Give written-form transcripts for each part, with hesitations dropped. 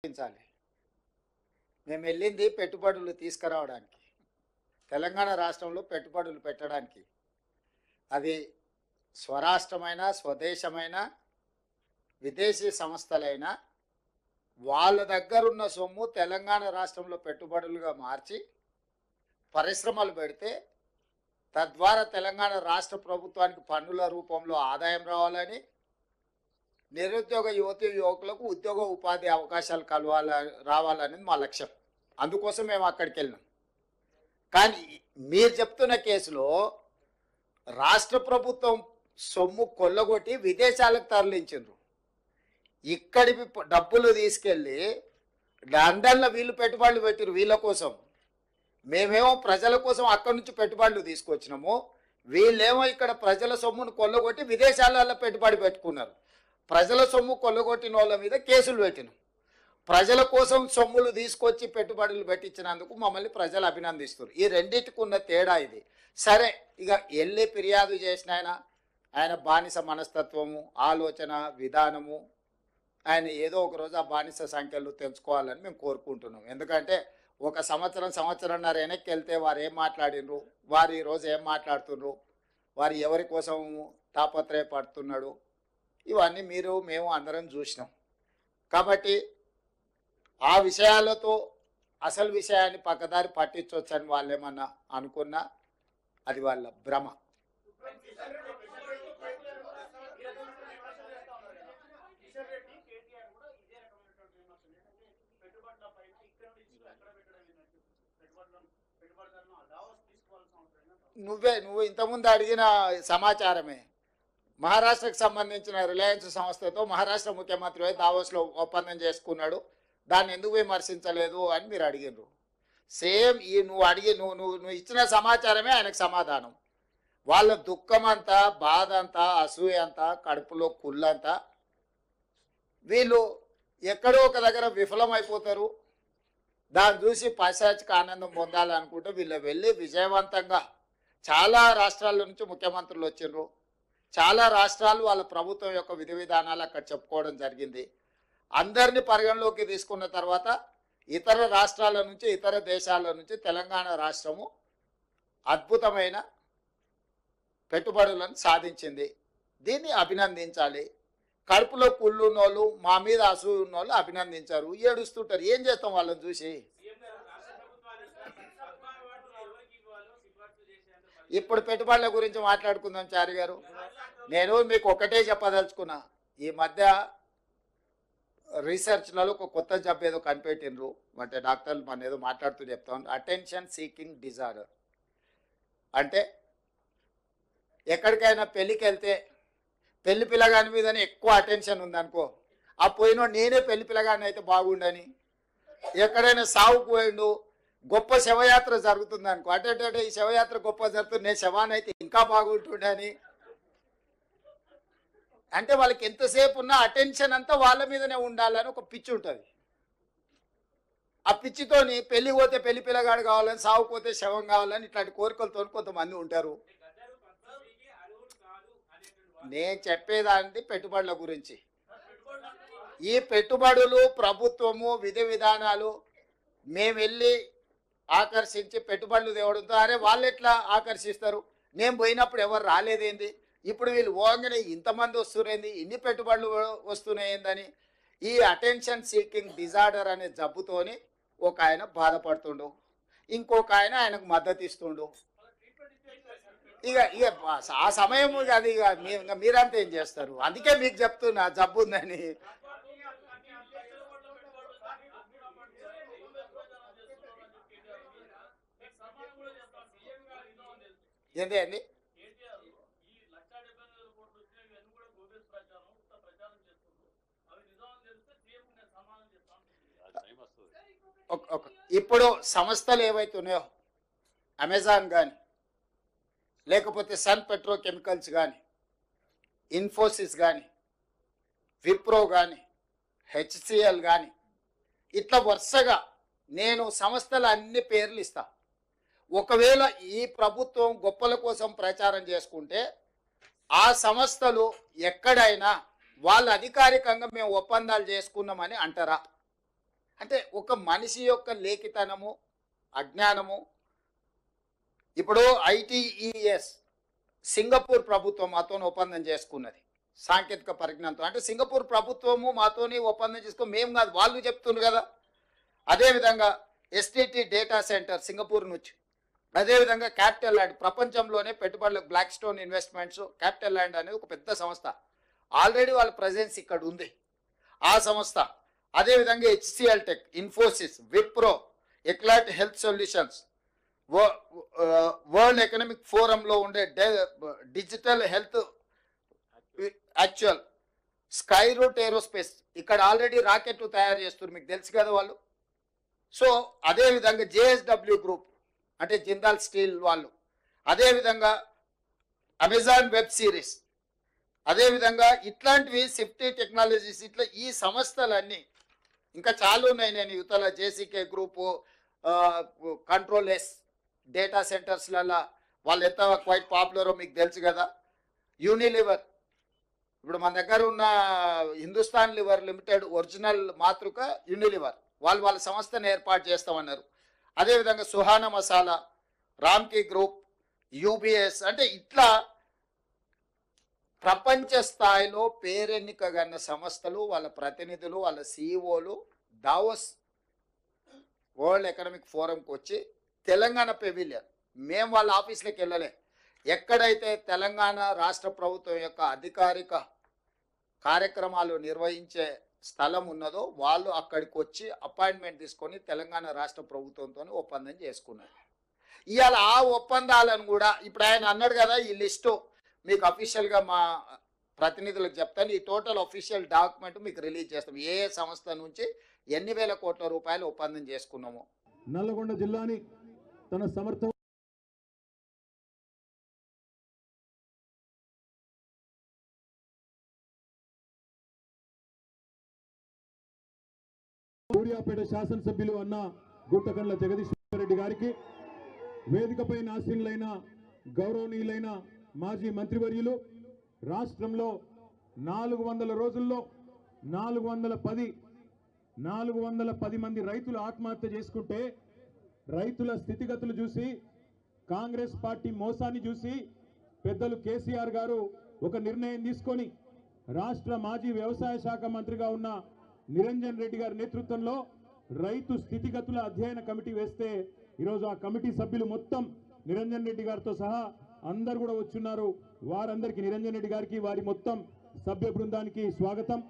ఆలోచించాలి. మేము వెళ్ళింది పెట్టుబడులు తీసుకురావడానికి, తెలంగాణ రాష్ట్రంలో పెట్టుబడులు పెట్టడానికి. అది స్వరాష్ట్రమైన, స్వదేశమైన, విదేశీ సంస్థలైనా వాళ్ళ దగ్గరున్న సొమ్ము తెలంగాణ రాష్ట్రంలో పెట్టుబడులుగా మార్చి పరిశ్రమలు పెడితే తద్వారా తెలంగాణ రాష్ట్ర ప్రభుత్వానికి పన్నుల రూపంలో ఆదాయం రావాలని, నిరుద్యోగ యువతి యువకులకు ఉద్యోగ ఉపాధి అవకాశాలు రావాలనేది మా లక్ష్యం. అందుకోసం మేము అక్కడికి వెళ్ళినాం. కానీ మీరు చెప్తున్న కేసులో రాష్ట్ర ప్రభుత్వం సొమ్ము కొల్లగొట్టి విదేశాలకు తరలించారు. ఇక్కడి డబ్బులు తీసుకెళ్ళి లండన్లో వీళ్ళు పెట్టుబడులు పెట్టారు వీళ్ళ కోసం. మేమేమో ప్రజల కోసం అక్కడి నుంచి పెట్టుబడులు తీసుకొచ్చినాము. వీళ్ళేమో ఇక్కడ ప్రజల సొమ్మును కొల్లగొట్టి విదేశాలలో పెట్టుబడి పెట్టుకున్నారు. ప్రజల సొమ్ము కొల్లగొట్టిన వాళ్ళ మీద కేసులు పెట్టినాం. ప్రజల కోసం సొమ్ములు తీసుకొచ్చి పెట్టుబడులు పెట్టించినందుకు మమ్మల్ని ప్రజలు అభినందిస్తారు. ఈ రెండింటికి ఉన్న తేడా ఇది. సరే, ఇక వెళ్ళి ఫిర్యాదు చేసిన ఆయన బానిస మనస్తత్వము, ఆలోచన విధానము, ఆయన ఏదో ఒక రోజు ఆ బానిస సంఖ్యలు తెలుసుకోవాలని మేము కోరుకుంటున్నాం. ఎందుకంటే ఒక సంవత్సరంన్నర వెనక్కి వెళ్తే వారు ఏం మాట్లాడినరు, వారు ఈరోజు ఏం మాట్లాడుతున్నారు, వారు ఎవరి కోసం తాపత్రయపడుతున్నాడు, ఇవన్నీ మేము అందరం చూసినాం. కాబట్టి ఆ విషయాలతో అసలు విషయాన్ని పక్కదారి పట్టించవచ్చని వాళ్ళు ఏమన్నా అనుకున్నా అది వాళ్ళ భ్రమ. నువ్వు ఇంతకుముందు అడిగిన సమాచారమే. మహారాష్ట్రకు సంబంధించిన రిలయన్స్ సంస్థతో మహారాష్ట్ర ముఖ్యమంత్రి దావోస్లో ఒప్పందం చేసుకున్నాడు, దాన్ని ఎందుకు విమర్శించలేదు అని మీరు అడిగినారు. సేమ్ ఈ నువ్వు ఇచ్చిన సమాచారమే ఆయనకు సమాధానం. వాళ్ళ దుఃఖం అంతా, బాధ అంతా, అసూయ అంతా, కడుపులో కుళ్ళంతా, వీళ్ళు ఎక్కడో ఒక దగ్గర విఫలమైపోతారు. దాన్ని చూసి పైశాచిక ఆనందం పొందాలనుకుంటే వీళ్ళు వెళ్ళి విజయవంతంగా చాలా రాష్ట్రాల నుంచి ముఖ్యమంత్రులు వచ్చిండ్రు. చాలా రాష్ట్రాలు వాళ్ళ ప్రభుత్వం యొక్క విధి విధానాలు అక్కడ చెప్పుకోవడం జరిగింది. అందరినీ పరిగణలోకి తీసుకున్న తర్వాత ఇతర రాష్ట్రాల నుంచి, ఇతర దేశాల నుంచి తెలంగాణ రాష్ట్రము అద్భుతమైన పెట్టుబడులను సాధించింది. దీన్ని అభినందించాలి. కడుపులో కుళ్ళున్నోళ్ళు, మా మీద అసూయ ఉన్నోళ్ళు అభినందించారు, ఏడుస్తుంటారు. ఏం చేస్తాం వాళ్ళని చూసి? ఇప్పుడు పెట్టుబడుల గురించి మాట్లాడుకుందాం చారి గారు. నేను మీకు ఒకటే చెప్పదలుచుకున్నా, ఈ మధ్య రీసెర్చ్లలో ఒక కొత్త జబ్బు ఏదో కనిపెట్టినరు. అంటే డాక్టర్లు మన ఏదో మాట్లాడుతూ చెప్తాం, అటెన్షన్ సీకింగ్ డిజార్డర్. అంటే ఎక్కడికైనా పెళ్ళికి వెళ్తే పెళ్లి పిల్లగాని మీదనే ఎక్కువ అటెన్షన్ ఉందనుకో, ఆ పోయినో నేనే పెళ్లి పిల్లగాని అయితే బాగుండని. ఎక్కడైనా సావుకు పోయిండు, గొప్ప శవయాత్ర జరుగుతుంది అనుకో, అంటే ఈ శవయాత్ర గొప్ప జరుగుతుంది, నేను శవాన్ని అయితే ఇంకా బాగుంటుండని. అంటే వాళ్ళకి ఎంతసేపు ఉన్న అటెన్షన్ అంతా వాళ్ళ మీదనే ఉండాలని ఒక పిచ్చి ఉంటుంది. ఆ పిచ్చితోని పెళ్లి పోతే పెళ్లి పిల్లగాడు కావాలని, సావుపోతే శవం కావాలని ఇట్లాంటి కోరికలతో కొంతమంది ఉంటారు. నేను చెప్పేదాన్ని పెట్టుబడుల గురించి. ఈ పెట్టుబడులు ప్రభుత్వము విధి విధానాలు మేము వెళ్ళి ఆకర్షించి పెట్టుబడులు తేవడంతో, అరే వాళ్ళు ఎట్లా ఆకర్షిస్తారు, నేను పోయినప్పుడు ఎవరు రాలేదేంది, ఇప్పుడు వీళ్ళు పోగానే ఇంతమంది వస్తున్నాయింది, ఇన్ని పెట్టుబడులు వస్తున్నాయిందని ఈ అటెన్షన్ సీకింగ్ డిజార్డర్ అనే జబ్బుతోని ఒక ఆయన బాధపడుతుండు, ఇంకొక ఆయనకు మద్దతు ఇస్తుండు. ఇక ఆ సమయం అది మీరంతా ఏం చేస్తారు? అందుకే మీకు చెప్తున్నా జబ్బు ఉందని. ఏంటి అండి? ఇప్పుడు సంస్థలు ఏవైతున్నాయో, అమెజాన్ కానీ, లేకపోతే సన్ పెట్రోకెమికల్స్ కానీ, ఇన్ఫోసిస్ కానీ, విప్రో కానీ, హెచ్సిఎల్ కానీ, ఇట్లా వరుసగా నేను సంస్థల అన్ని పేర్లు ఇస్తా. ఒకవేళ ఈ ప్రభుత్వం గొప్పల కోసం ప్రచారం చేసుకుంటే ఆ సంస్థలు ఎక్కడైనా వాళ్ళు అధికారికంగా మేము ఒప్పందాలు చేసుకున్నామని అంటారా? అంటే ఒక మనిషి యొక్క లేఖితనము, అజ్ఞానము. ఇప్పుడు ఐటీఈఎస్ సింగపూర్ ప్రభుత్వం మాతో ఒప్పందం చేసుకున్నది సాంకేతిక పరిజ్ఞానంతో. అంటే సింగపూర్ ప్రభుత్వము మాతోని ఒప్పందం చేసుకుని మేము కాదు, వాళ్ళు చెప్తున్నారు కదా. అదేవిధంగా ఎస్టీటీ డేటా సెంటర్ సింగపూర్ నుంచి, అదేవిధంగా క్యాపిటల్ ల్యాండ్, ప్రపంచంలోనే పెట్టుబడులకు Blackstone investments, capital land అనేది ఒక పెద్ద సంస్థ, ఆల్రెడీ వాళ్ళ ప్రజెన్స్ ఇక్కడ ఉంది ఆ సంస్థ. అదేవిధంగా HCL Tech, Infosys, Wipro, Eclat Health Solutions, World Economic ఫోరంలో ఉండే digital health actual, Skyroot Aerospace, ఇక్కడ ఆల్రెడీ రాకెట్ తయారు చేస్తున్నారు, మీకు తెలుసు కదా వాళ్ళు. సో అదేవిధంగా జేఎస్డబ్ల్యూ గ్రూప్ అంటే జిందాల్ స్టీల్ వాళ్ళు, అదేవిధంగా అమెజాన్ వెబ్ సిరీస్, అదేవిధంగా ఇట్లాంటివి సిఫ్టీ టెక్నాలజీస్, ఇట్లా ఈ సంస్థలన్నీ ఇంకా చాలా ఉన్నాయి. నేను యువతల జేసీకే గ్రూపు, కంట్రోల్ ఎస్ డేటా సెంటర్స్లలో వాళ్ళు ఎంత క్వైట్ పాపులరో మీకు తెలుసు కదా. యూనిలివర్, ఇప్పుడు మన దగ్గర ఉన్న హిందుస్థాన్ లివర్ లిమిటెడ్ ఒరిజినల్ మాతృక యూనిలివర్, వాళ్ళు వాళ్ళ సంస్థను ఏర్పాటు చేస్తామన్నారు. అదేవిధంగా సుహానా మసాలా, రామ్కీ గ్రూప్, యూబీఎస్, అంటే ఇట్లా ప్రపంచ స్థాయిలో పేరెన్నికగన్న సంస్థలు, వాళ్ళ ప్రతినిధులు, వాళ్ళ సిఇఓలు దావోస్ వరల్డ్ ఎకనామిక్ ఫోరంకి వచ్చి తెలంగాణ పెవిలియన్, మేము వాళ్ళ ఆఫీస్లోకి వెళ్ళలే, ఎక్కడైతే తెలంగాణ రాష్ట్ర ప్రభుత్వం యొక్క అధికారిక కార్యక్రమాలు నిర్వహించే స్థలం ఉన్నదో వాళ్ళు అక్కడికి వచ్చి అపాయింట్మెంట్ తీసుకొని తెలంగాణ రాష్ట్ర ప్రభుత్వంతో ఒప్పందం చేసుకున్నారు. ఇవాళ ఆ ఒప్పందాలను కూడా ఇప్పుడు ఆయన అన్నాడు కదా, ఈ లిస్టు మీకు అఫీషియల్గా మా ప్రతినిధులకు చెప్తాను, ఈ టోటల్ అఫీషియల్ డాక్యుమెంట్ మీకు రిలీజ్ చేస్తాం, ఏ సంస్థ నుంచి ఎన్ని వేల కోట్ల రూపాయలు ఒప్పందం చేసుకున్నాము. నల్లగొండ జిల్లాని తన సమర్థ సూర్యాపేట శాసనసభ్యులు అన్న గుట్టకండ్ల జగదీశ్వర్ రెడ్డి గారికి, వేదికపై ఆసీనులైన గౌరవనీయులైన మాజీ మంత్రివర్యులు, రాష్ట్రంలో 400 రోజుల్లో 410 మంది రైతులు ఆత్మహత్య చేసుకుంటే రైతుల స్థితిగతులు చూసి, కాంగ్రెస్ పార్టీ మోసాన్ని చూసి పెద్దలు కేసీఆర్ గారు ఒక నిర్ణయం తీసుకొని రాష్ట్ర మాజీ వ్యవసాయ శాఖ మంత్రిగా ఉన్న నిరంజన్ రెడ్డి గారి నేతృత్వంలో రైతు స్థితిగతుల అధ్యయన కమిటీ వేస్తే ఈరోజు ఆ కమిటీ సభ్యులు మొత్తం నిరంజన్ రెడ్డి గారితో సహా అందరు కూడా వచ్చున్నారు. వారందరికీ నిరంజన్ రెడ్డి గారికి వారి మొత్తం సభ్య బృందానికి స్వాగతం.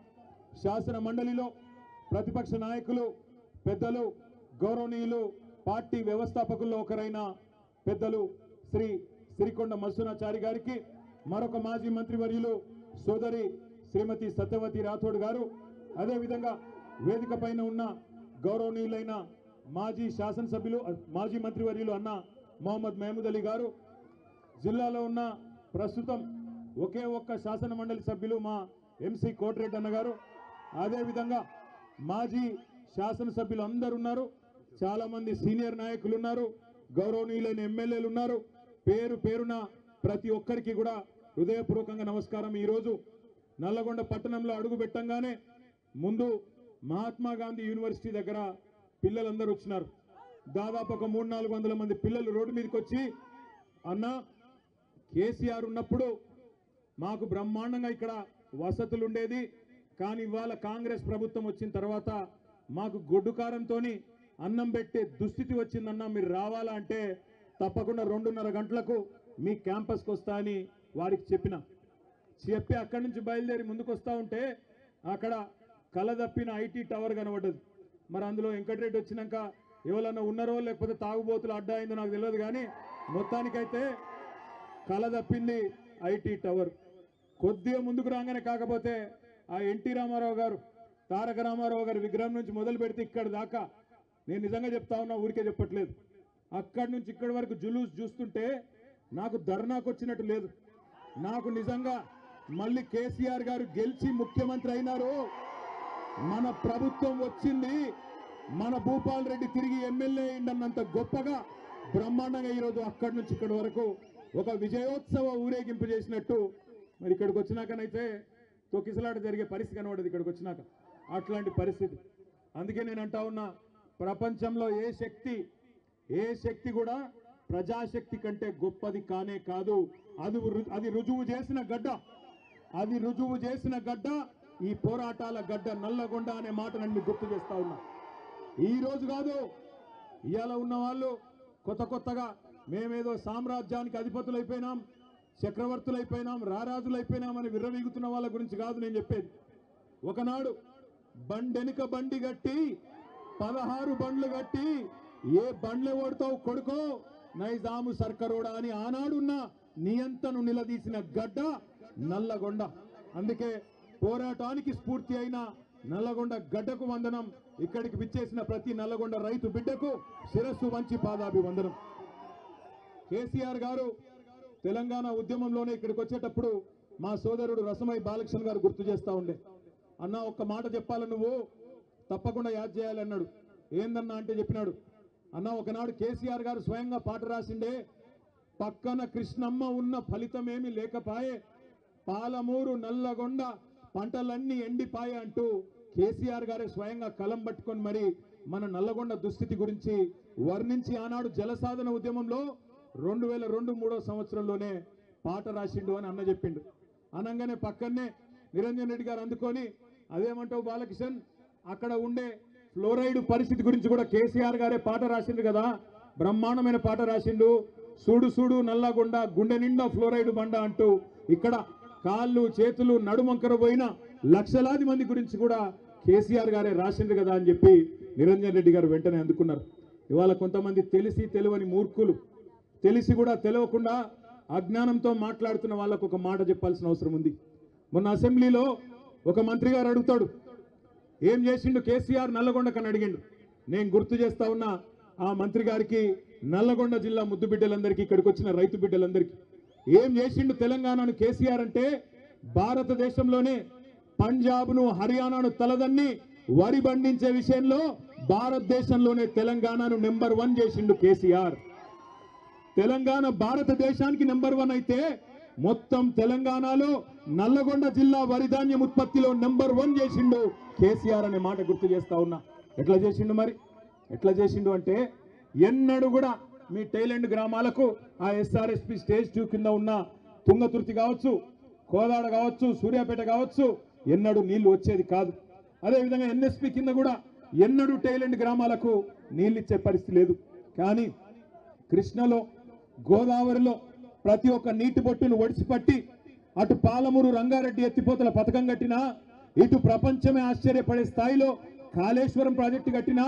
శాసన మండలిలో ప్రతిపక్ష నాయకులు, పెద్దలు, గౌరవనీయులు, పార్టీ వ్యవస్థాపకుల్లో ఒకరైన పెద్దలు శ్రీ సిరికొండ మల్సునాచారి గారికి, మరొక మాజీ మంత్రివర్యులు సోదరి శ్రీమతి సత్యవతి రాథోడ్ గారు, అదేవిధంగా వేదిక పైన ఉన్న గౌరవనీయులైన మాజీ శాసనసభ్యులు, మాజీ మంత్రివర్యులు అన్న మొహమ్మద్ మహమూద్ అలీ గారు, జిల్లాలో ఉన్న ప్రస్తుతం ఒకే ఒక్క శాసన మండలి సభ్యులు మా ఎంసీ కోటిరెడ్డి అన్న గారు, అదేవిధంగా మాజీ శాసనసభ్యులు అందరు ఉన్నారు, చాలా మంది సీనియర్ నాయకులు ఉన్నారు, గౌరవనీయులైన ఎమ్మెల్యేలు ఉన్నారు. పేరు పేరున ప్రతి ఒక్కరికి కూడా హృదయపూర్వకంగా నమస్కారం. ఈరోజు నల్లగొండ పట్టణంలో అడుగు పెట్టంగానే ముందు మహాత్మా గాంధీ యూనివర్సిటీ దగ్గర పిల్లలందరూ వచ్చినారు. దాదాపు ఒక 300-400 మంది పిల్లలు రోడ్డు మీదకి వచ్చి, అన్న కేసీఆర్ ఉన్నప్పుడు మాకు బ్రహ్మాండంగా ఇక్కడ వసతులు ఉండేది, కానీ ఇవాళ కాంగ్రెస్ ప్రభుత్వం వచ్చిన తర్వాత మాకు గొడ్డు కారంతో అన్నం పెట్టే దుస్థితి వచ్చిందన్న, మీరు రావాలా అంటే తప్పకుండా 2:30 గంటలకు మీ క్యాంపస్కి వస్తా అని వారికి చెప్పి అక్కడి నుంచి బయలుదేరి ముందుకు వస్తూ ఉంటే అక్కడ కలదప్పిన ఐటీ టవర్ కనబడ్డది. మరి అందులో వెంకటరెడ్డి వచ్చినాక ఎవరన్నా ఉన్నారో లేకపోతే తాగుబోతులు అడ్డా అయిందో నాకు తెలియదు, కానీ మొత్తానికైతే కలదప్పింది ఐటీ టవర్. కొద్దిగా ముందుకు రాగానే కాకపోతే ఆ ఎన్టీ రామారావు గారు, తారక రామారావు గారి విగ్రహం నుంచి మొదలు పెడితే ఇక్కడ దాకా, నేను నిజంగా చెప్తా ఉన్నా, ఊరికే చెప్పట్లేదు, అక్కడి నుంచి ఇక్కడి వరకు జులూస్ చూస్తుంటే నాకు ధర్నాకు వచ్చినట్టు లేదు. నాకు నిజంగా మళ్ళీ కేసీఆర్ గారు గెలిచి ముఖ్యమంత్రి అయినారు, మన ప్రభుత్వం వచ్చింది, మన భూపాల్ రెడ్డి తిరిగి ఎమ్మెల్యే అయిందన్నంత గొప్పగా బ్రహ్మాండంగా ఈరోజు అక్కడి నుంచి ఇక్కడి వరకు ఒక విజయోత్సవ ఊరేగింపు చేసినట్టు. మరి ఇక్కడికి వచ్చినాకనైతే తొక్కిసలాట జరిగే పరిస్థితి కనబడదు ఇక్కడికి వచ్చినాక, అట్లాంటి పరిస్థితి. అందుకే నేను అంటా ఉన్నా, ప్రపంచంలో ఏ శక్తి కూడా ప్రజాశక్తి కంటే గొప్పది కానే కాదు. అది రుజువు చేసిన గడ్డ ఈ పోరాటాల గడ్డ నల్లగొండ అనే మాట నన్ను గుర్తు చేస్తా ఉన్నా. ఈ రోజు కాదు, ఇవాళ ఉన్న వాళ్ళు కొత్తగా మేమేదో సామ్రాజ్యానికి అధిపతులైపోయినాం, చక్రవర్తులైపోయినాం, రారాజులైపోయినాం అని విర్రవీగుతున్న వాళ్ళ గురించి కాదు నేను చెప్పేది. ఒకనాడు బండెనుక బండి గట్టి 16 బండ్లు గట్టి ఏ బండ్లు ఓడతావు కొడుకో నైజాము సర్కరోడా అని ఆనాడున్న నియంతను నిలదీసిన గడ్డ నల్లగొండ. అందుకే పోరాటానికి స్ఫూర్తి అయిన నల్లగొండ గడ్డకు వందనం. ఇక్కడికి విచ్చేసిన ప్రతి నల్లగొండ రైతు బిడ్డకు శిరస్సు వంచి పాదాభివందనం. కేసీఆర్ గారు తెలంగాణ ఉద్యమంలోనే ఇక్కడికి వచ్చేటప్పుడు మా సోదరుడు రసమై బాలకృష్ణ గారు గుర్తు చేస్తా ఉండే, అన్న ఒక్క మాట చెప్పాలి, నువ్వు తప్పకుండా యాద్ చేయాలి అన్నాడు. ఏందన్నా అంటే చెప్పినాడు, అన్న ఒకనాడు కేసీఆర్ గారు స్వయంగా పాట రాసిండే, పక్కన కృష్ణమ్మ ఉన్న ఫలితమేమి లేకపాయే, పాలమూరు నల్లగొండ పంటలన్నీ ఎండిపాయే అంటూ కేసీఆర్ గారే స్వయంగా కలం పట్టుకొని మరి మన నల్లగొండ దుస్థితి గురించి వర్ణించి ఆనాడు జలసాధన ఉద్యమంలో 2002-03 సంవత్సరంలోనే పాట రాసిండు అని అన్న చెప్పిండు. అనగానే పక్కనే నిరంజన్ రెడ్డి గారు అందుకొని, అదేమంటావు బాలకిషన్, అక్కడ ఉండే ఫ్లోరైడ్ పరిస్థితి గురించి కూడా కేసీఆర్ గారే పాట రాసిండు కదా, బ్రహ్మాండమైన పాట రాసిండు, సూడు నల్లగొండ గుండె నిండా ఫ్లోరైడ్ బండ అంటూ ఇక్కడ కాళ్ళు చేతులు నడుమంకర పోయిన లక్షలాది మంది గురించి కూడా కేసీఆర్ గారే రాసిండు కదా అని చెప్పి నిరంజన్ రెడ్డి గారు వెంటనే అందుకున్నారు. ఇవాళ కొంతమంది తెలిసి తెలియని మూర్ఖులు, తెలిసి కూడా తెలియకుండా అజ్ఞానంతో మాట్లాడుతున్న వాళ్ళకు ఒక మాట చెప్పాల్సిన అవసరం ఉంది. మొన్న అసెంబ్లీలో ఒక మంత్రి గారు అడుగుతాడు, ఏం చేసిండు కేసీఆర్ నల్లగొండకని అడిగిండు. నేను గుర్తు చేస్తా ఉన్నా ఆ మంత్రి గారికి, నల్లగొండ జిల్లా ముద్దు బిడ్డలందరికీ, ఇక్కడికి వచ్చిన రైతు బిడ్డలందరికీ, ఏం చేసిండు తెలంగాణను కేసీఆర్ అంటే, భారతదేశంలోనే పంజాబ్ను హర్యానాను తలదన్ని వరి పండించే విషయంలో భారతదేశంలోనే తెలంగాణను నెంబర్ 1 చేసిండు కేసీఆర్. తెలంగాణ భారతదేశానికి నెంబర్ 1 అయితే మొత్తం తెలంగాణలో నల్లగొండ జిల్లా వరి ధాన్యం ఉత్పత్తిలో నెంబర్ 1 చేసిండు కేసీఆర్ అనే మాట గుర్తు చేస్తా ఉన్నా. ఎట్లా చేసిండు మరి? ఎట్లా చేసిండు అంటే, ఎన్నడూ కూడా మీ టైలెండ్ గ్రామాలకు ఆ SRSP స్టేజ్ 2 కింద ఉన్న తుంగతుర్తి కావచ్చు, కోదాడ కావచ్చు, సూర్యాపేట కావచ్చు, ఎన్నడూ నీళ్లు వచ్చేది కాదు. అదేవిధంగా NSP కింద కూడా ఎన్నడూ టైలెండ్ గ్రామాలకు నీళ్ళు ఇచ్చే పరిస్థితి లేదు. కానీ కృష్ణలో, గోదావరిలో ప్రతి ఒక్క నీటి బొట్టును ఒడిసిపట్టి అటు పాలమూరు రంగారెడ్డి ఎత్తిపోతల పథకం కట్టినా, ఇటు ప్రపంచమే ఆశ్చర్యపడే స్థాయిలో కాళేశ్వరం ప్రాజెక్టు కట్టినా,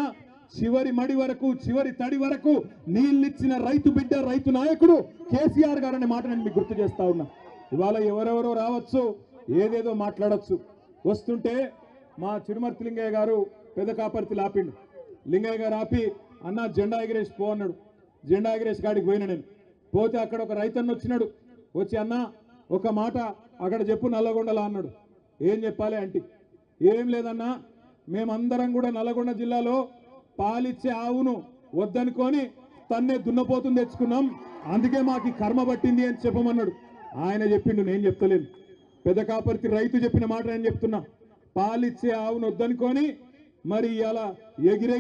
చివరి మడి వరకు చివరి తడి వరకు నీళ్ళిచ్చిన రైతు బిడ్డ, రైతు నాయకుడు కేసీఆర్ గారు అనే మాట నేను మీకు గుర్తు చేస్తా ఉన్నా. ఇవాళ ఎవరెవరో రావచ్చు, ఏదేదో మాట్లాడచ్చు. వస్తుంటే మా చిరుమర్తి లింగయ్య గారు పెద్ద కాపర్తి ఆపిండు. లింగయ్య గారు ఆపి, అన్న జెండా ఎగిరేసి పో అన్నాడు. జెండా ఎగిరేసి కాడికి పోయినా నేను. పోతే అక్కడ ఒక రైతన్న వచ్చినాడు. వచ్చి, అన్న ఒక మాట అక్కడ చెప్పు నల్లగొండలా అన్నాడు. ఏం చెప్పాలి అంటే, ఏం లేదన్నా, మేమందరం కూడా నల్లగొండ జిల్లాలో పాలిచ్చే ఆవును వద్దనుకొని తన్నే దున్నపోతుని తెచ్చుకున్నాం, అందుకే మాకు కర్మ పట్టింది అని చెప్పమన్నాడు. ఆయన చెప్పిండు, నేను చెప్తలేను. పెద్ద కాపర్తి రైతు చెప్పిన మాట నేను చెప్తున్నా. పాలిచ్చే ఆవును వద్దనుకొని మరి ఇలా ఎగిరెగిరి